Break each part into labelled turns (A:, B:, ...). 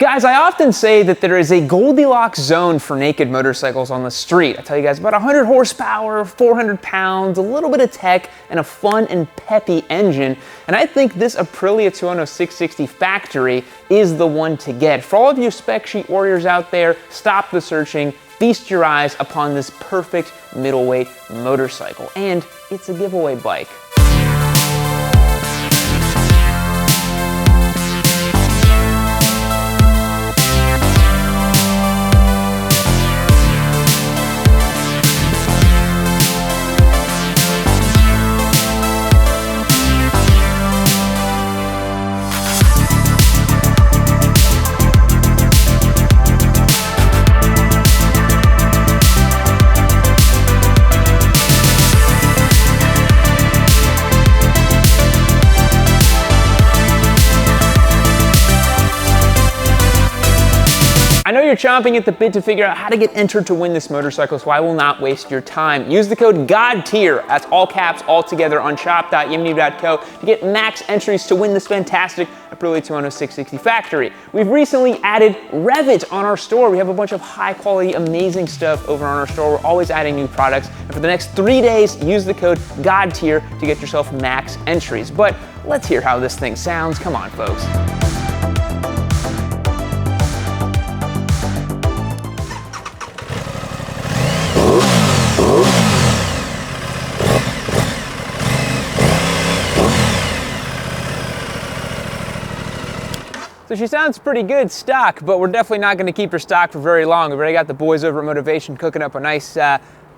A: Guys, I often say that there is a Goldilocks zone for naked motorcycles on the street. I tell you guys about 100 horsepower, 400 pounds, a little bit of tech, and a fun and peppy engine. And I think this Aprilia Tuono 660 factory is the one to get. For all of you spec sheet warriors out there, stop the searching, feast your eyes upon this perfect middleweight motorcycle. And it's a giveaway bike. I know you're chomping at the bit to figure out how to get entered to win this motorcycle, so I will not waste your time. Use the code GODTIER, that's all caps, all together on shop.yimny.co to get max entries to win this fantastic Aprilia Tuono 660 factory. We've recently added Revit on our store. We have a bunch of high quality, amazing stuff over on our store. We're always adding new products. And for the next 3 days, use the code GODTIER to get yourself max entries. But let's hear how this thing sounds. Come on, folks. So she sounds pretty good stock, but we're definitely not going to keep her stock for very long. We've already got the boys over at Motivation cooking up a nice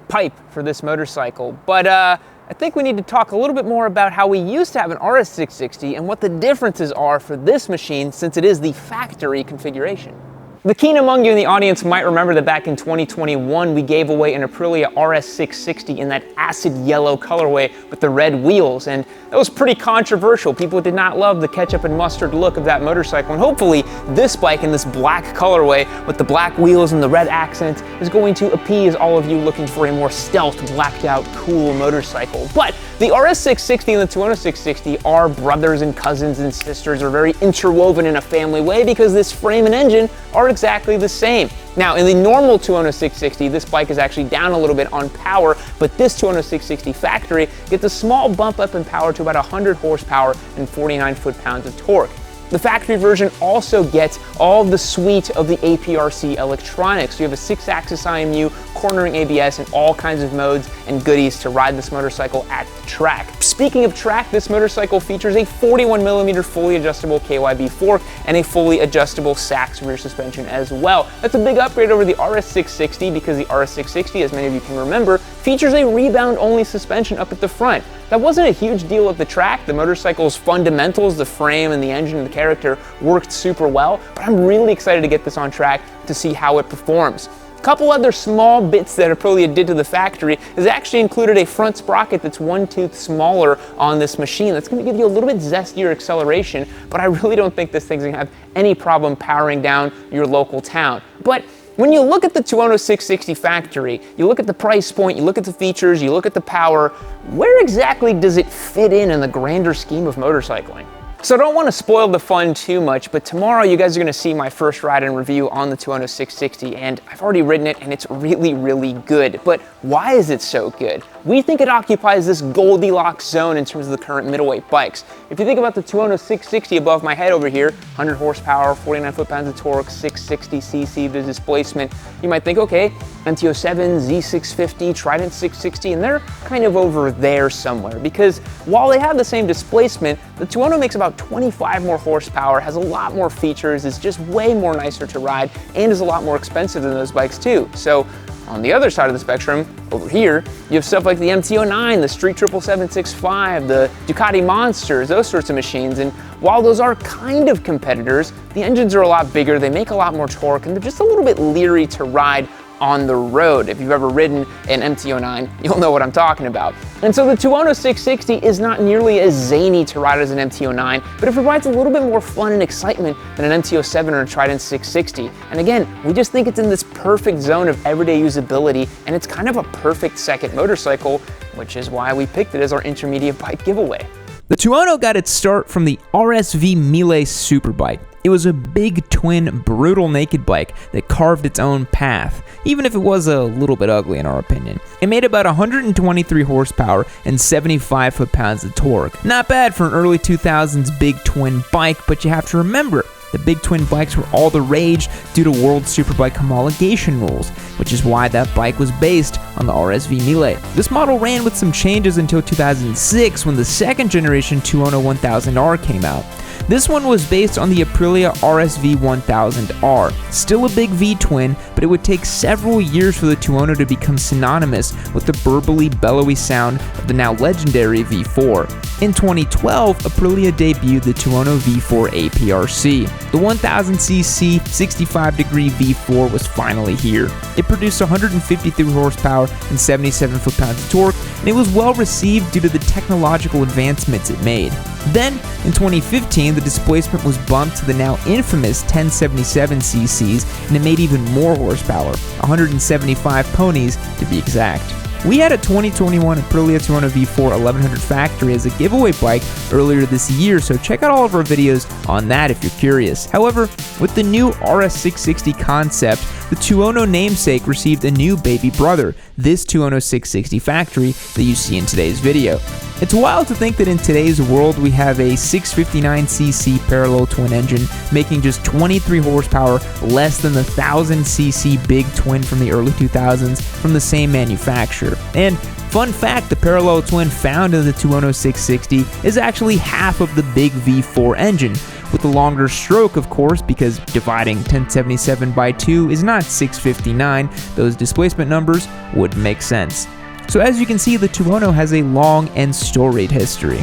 A: pipe for this motorcycle. But I think we need to talk a little bit more about how we used to have an RS 660 and what the differences are for this machine since it is the factory configuration. The keen among you in the audience might remember that back in 2021, we gave away an Aprilia RS 660 in that acid yellow colorway with the red wheels, and that was pretty controversial. People did not love the ketchup and mustard look of that motorcycle, and hopefully this bike in this black colorway with the black wheels and the red accents is going to appease all of you looking for a more stealth, blacked out, cool motorcycle. But the RS 660 and the Tuono 660 are brothers and cousins and sisters, are very interwoven in a family way because this frame and engine are exactly the same. Now, in the normal Tuono 660, this bike is actually down a little bit on power, but this Tuono 660 factory gets a small bump up in power to about 100 horsepower and 49 foot-pounds of torque. The factory version also gets all of the suite of the APRC electronics. So you have a 6-axis IMU, cornering ABS, and all kinds of modes and goodies to ride this motorcycle at the track. Speaking of track, this motorcycle features a 41mm fully adjustable KYB fork and a fully adjustable Sachs rear suspension as well. That's a big upgrade over the RS 660 because the RS 660, as many of you can remember, features a rebound-only suspension up at the front. That wasn't a huge deal at the track. The motorcycle's fundamentals, the frame and the engine and the character worked super well, but I'm really excited to get this on track to see how it performs. A couple other small bits that Aprilia did to the factory is actually included a front sprocket that's 1 tooth smaller on this machine. That's going to give you a little bit zestier acceleration, but I really don't think this thing's going to have any problem powering down your local town. But when you look at the Tuono 660 factory, you look at the price point, you look at the features, you look at the power, where exactly does it fit in the grander scheme of motorcycling? So I don't want to spoil the fun too much, but tomorrow you guys are going to see my first ride and review on the Tuono 660, and I've already ridden it and it's really, really good. But why is it so good? We think it occupies this Goldilocks zone in terms of the current middleweight bikes. If you think about the Tuono 660 above my head over here, 100 horsepower, 49 foot-pounds of torque, 660cc the displacement, you might think, okay, MT-07, Z650, Trident 660, and they're kind of over there somewhere because while they have the same displacement, the Tuono makes about 25 more horsepower, has a lot more features, is just way more nicer to ride, and is a lot more expensive than those bikes too. So on the other side of the spectrum, over here, you have stuff like the MT-09, the Street 77765, the Ducati Monsters, those sorts of machines, and while those are kind of competitors, the engines are a lot bigger, they make a lot more torque, and they're just a little bit leery to ride on the road. If you've ever ridden an MT-09, you'll know what I'm talking about. And so the Tuono 660 is not nearly as zany to ride as an MT-09, but it provides a little bit more fun and excitement than an MT-07 or a Trident 660. And again, we just think it's in this perfect zone of everyday usability, and it's kind of a perfect second motorcycle, which is why we picked it as our intermediate bike giveaway.
B: The Tuono got its start from the RSV Miele Superbike. It was a big, twin, brutal naked bike that carved its own path, even if it was a little bit ugly in our opinion. It made about 123 horsepower and 75 foot-pounds of torque. Not bad for an early 2000s big twin bike, but you have to remember, the big twin bikes were all the rage due to World Superbike homologation rules, which is why that bike was based on the RSV Miele. This model ran with some changes until 2006 when the second generation Tuono 1000R came out. This one was based on the Aprilia RSV 1000R. Still a big V-twin, but it would take several years for the Tuono to become synonymous with the burbly, bellowy sound of the now legendary V4. In 2012, Aprilia debuted the Tuono V4 APRC. The 1000cc 65-degree V4 was finally here. It produced 153 horsepower and 77 foot-pounds of torque, and it was well received due to the technological advancements it made. Then, in 2015, the displacement was bumped to the now infamous 1077 cc's, and it made even more horsepower, 175 ponies to be exact. We had a 2021 Aprilia Tuono V4 1100 factory as a giveaway bike earlier this year, so check out all of our videos on that if you're curious. However, with the new RS660 concept, the Tuono namesake received a new baby brother, this Tuono 660 factory that you see in today's video. It's wild to think that in today's world we have a 659cc parallel twin engine making just 23 horsepower less than the 1000cc big twin from the early 2000s from the same manufacturer. And fun fact, the parallel twin found in the Tuono 660 is actually half of the big V4 engine, with a longer stroke of course, because dividing 1077 by 2 is not 659, those displacement numbers wouldn't make sense. So as you can see, the Tuono has a long and storied history.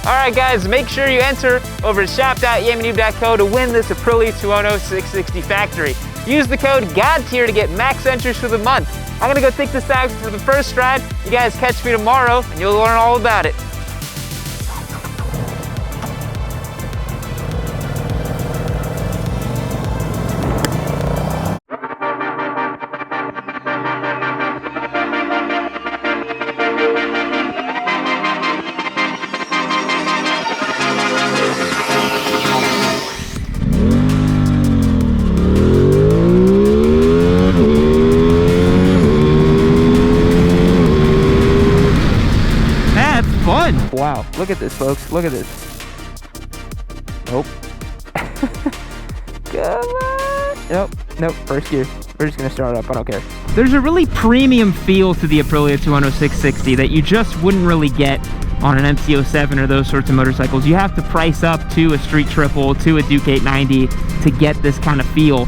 A: Alright guys, make sure you enter over at shop.yamanube.co to win this Aprilia Tuono 660 factory. Use the code GODTIER to get max entries for the month. I'm gonna go take this out for the first ride. You guys catch me tomorrow and you'll learn all about it.
B: Wow, look at this, folks. Look at this. Nope. Come on. Nope. First gear. We're just gonna start up. I don't care.
C: There's a really premium feel to the Aprilia Tuono 660 that you just wouldn't really get on an MC07 or those sorts of motorcycles. You have to price up to a Street Triple, to a Duke 890 to get this kind of feel.